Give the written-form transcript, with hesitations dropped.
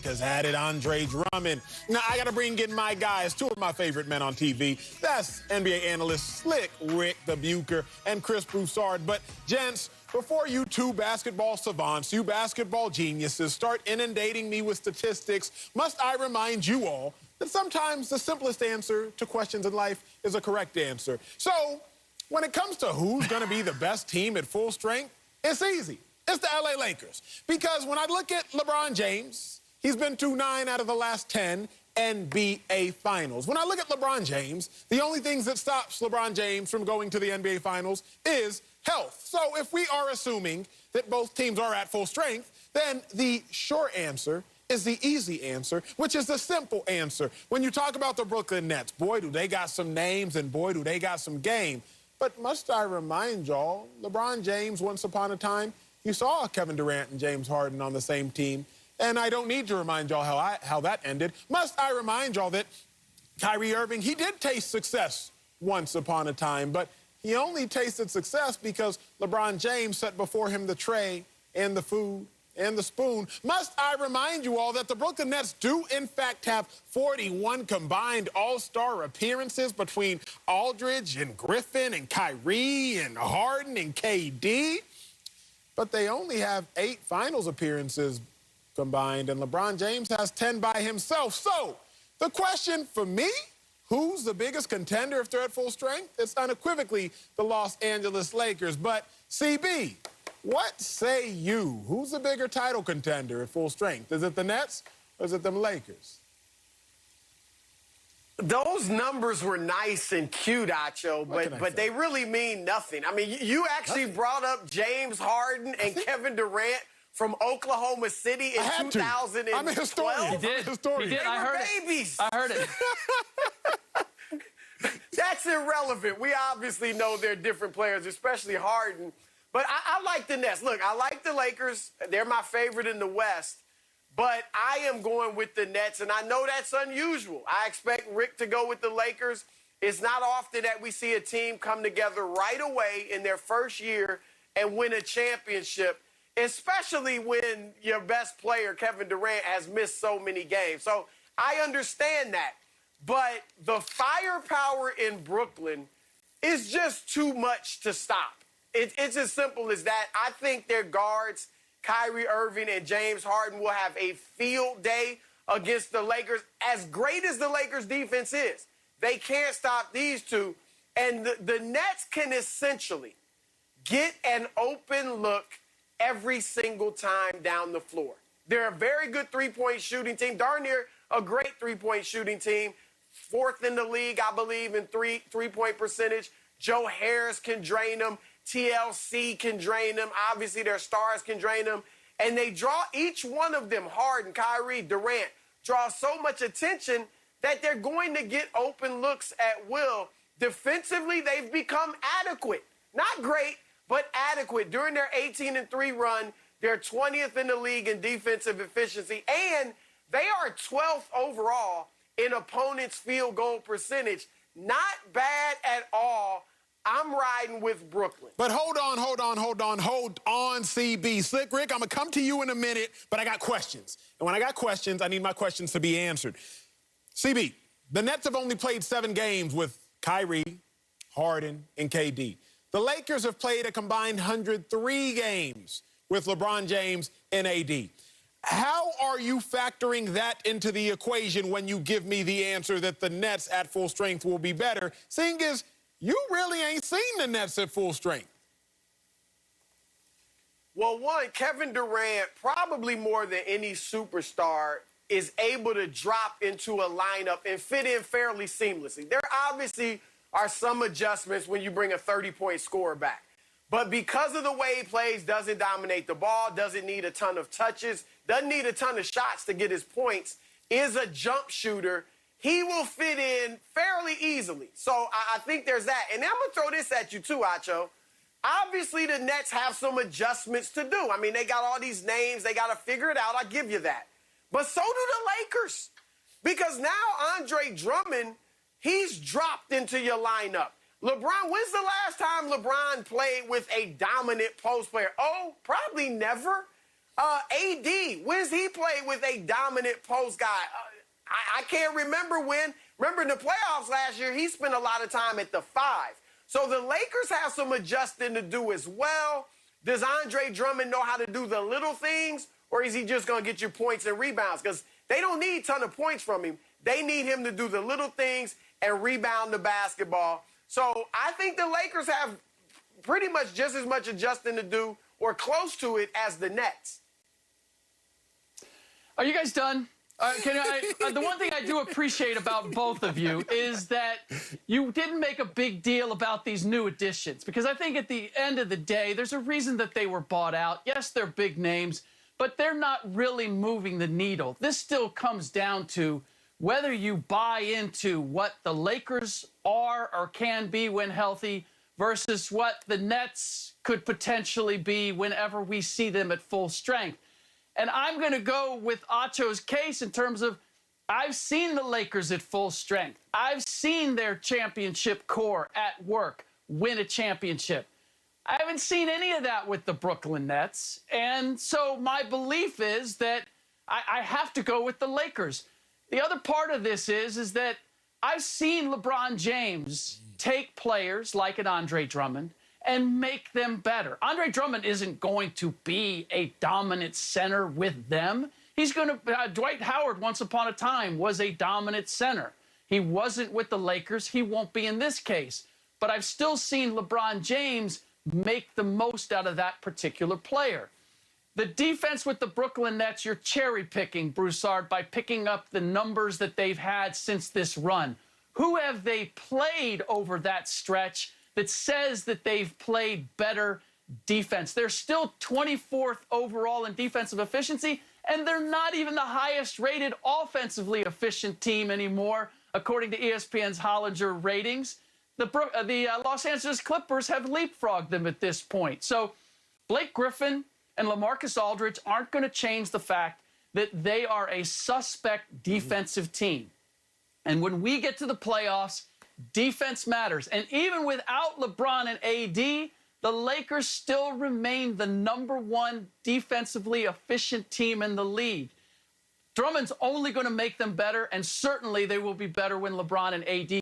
Lakers added Andre Drummond. Now, I got to bring in my guys, two of my favorite men on TV. That's NBA analyst Slick Rick the Bucher and Chris Broussard. But, gents, before you two basketball savants, you basketball geniuses, start inundating me with statistics, must I remind you all that sometimes the simplest answer to questions in life is a correct answer. So, when it comes to who's going to be the best team at full strength, it's easy. It's the LA Lakers. Because when I look at LeBron James, he's been to 9 out of the last 10 NBA Finals. When I look at LeBron James, the only things that stops LeBron James from going to the NBA Finals is health. So if we are assuming that both teams are at full strength, then the short answer is the easy answer, which is the simple answer. When you talk about the Brooklyn Nets, boy, do they got some names and boy, do they got some game. But must I remind y'all, LeBron James, once upon a time, you saw Kevin Durant and James Harden on the same team. And I don't need to remind y'all how that ended. Must I remind y'all that Kyrie Irving, he did taste success once upon a time, but he only tasted success because LeBron James set before him the tray and the food and the spoon. Must I remind you all that the Brooklyn Nets do, in fact, have 41 combined all-star appearances between Aldridge and Griffin and Kyrie and Harden and KD? But they only have 8 finals appearances combined, and LeBron James has 10 by himself. So, the question for me, who's the biggest contender if they're at full strength? It's unequivocally the Los Angeles Lakers. But, CB, what say you? Who's the bigger title contender at full strength? Is it the Nets or is it them Lakers? Those numbers were nice and cute, Acho, but they really mean nothing. I mean, you actually brought up James Harden and Kevin Durant from Oklahoma City in 2012. I'm a historian. He did. He did. I heard babies. it. I heard it. That's irrelevant. We obviously know they're different players, especially Harden. But I like the Nets. Look, I like the Lakers. They're my favorite in the West. But I am going with the Nets, and I know that's unusual. I expect Rick to go with the Lakers. It's not often that we see a team come together right away in their first year and win a championship, especially when your best player, Kevin Durant, has missed so many games. So I understand that. But the firepower in Brooklyn is just too much to stop. It's as simple as that. I think their guards, Kyrie Irving and James Harden, will have a field day against the Lakers. As great as the Lakers' defense is, they can't stop these two. And the Nets can essentially get an open look every single time down the floor. They're a very good three-point shooting team, darn near a great three-point shooting team. 4th in the league, I believe, in three-point percentage. Joe Harris can drain them. TLC can drain them. Obviously, their stars can drain them. And they draw, each one of them, Harden, Kyrie, Durant, draw so much attention that they're going to get open looks at will. Defensively, they've become adequate. Not great, but adequate. During their 18-3 run, they're 20th in the league in defensive efficiency. And they are 12th overall in opponents' field goal percentage. Not bad at all. I'm riding with Brooklyn. But hold on, CB. Slick Rick, I'm going to come to you in a minute, but I got questions. And when I got questions, I need my questions to be answered. CB, the Nets have only played 7 games with Kyrie, Harden, and KD. The Lakers have played a combined 103 games with LeBron James and AD. How are you factoring that into the equation when you give me the answer that the Nets at full strength will be better, seeing as you really ain't seen the Nets at full strength? Well, one, Kevin Durant, probably more than any superstar, is able to drop into a lineup and fit in fairly seamlessly. There obviously are some adjustments when you bring a 30-point scorer back. But because of the way he plays, doesn't dominate the ball, doesn't need a ton of touches, doesn't need a ton of shots to get his points, is a jump shooter, he will fit in fairly easily. So I think there's that. And I'm going to throw this at you too, Acho. Obviously, the Nets have some adjustments to do. I mean, they got all these names. They got to figure it out. I give you that. But so do the Lakers. Because now Andre Drummond, he's dropped into your lineup. LeBron, when's the last time LeBron played with a dominant post player? Oh, probably never. AD, when's he played with a dominant post guy? I can't remember when. Remember in the playoffs last year, he spent a lot of time at the 5. So the Lakers have some adjusting to do as well. Does Andre Drummond know how to do the little things, or is he just going to get you points and rebounds? Because they don't need a ton of points from him. They need him to do the little things and rebound the basketball. So I think the Lakers have pretty much just as much adjusting to do or close to it as the Nets. Are you guys done? The one thing I do appreciate about both of you is that you didn't make a big deal about these new additions, because I think at the end of the day, there's a reason that they were bought out. Yes, they're big names, but they're not really moving the needle. This still comes down to whether you buy into what the Lakers are or can be when healthy versus what the Nets could potentially be whenever we see them at full strength. And I'm going to go with Acho's case in terms of I've seen the Lakers at full strength. I've seen their championship core at work win a championship. I haven't seen any of that with the Brooklyn Nets. And so my belief is that I have to go with the Lakers. The other part of this is that I've seen LeBron James take players like an Andre Drummond and make them better. Andre Drummond isn't going to be a dominant center with them. He's going to, Dwight Howard once upon a time was a dominant center. He wasn't with the Lakers. He won't be in this case. But I've still seen LeBron James make the most out of that particular player. The defense with the Brooklyn Nets, you're cherry picking, Broussard, by picking up the numbers that they've had since this run. Who have they played over that stretch that says that they've played better defense? They're still 24th overall in defensive efficiency, and they're not even the highest rated offensively efficient team anymore, according to ESPN's Hollinger ratings. The Los Angeles Clippers have leapfrogged them at this point. So Blake Griffin and LaMarcus Aldridge aren't going to change the fact that they are a suspect defensive team. And when we get to the playoffs, defense matters. And even without LeBron and AD, the Lakers still remain the #1 defensively efficient team in the league. Drummond's only going to make them better, and certainly they will be better when LeBron and AD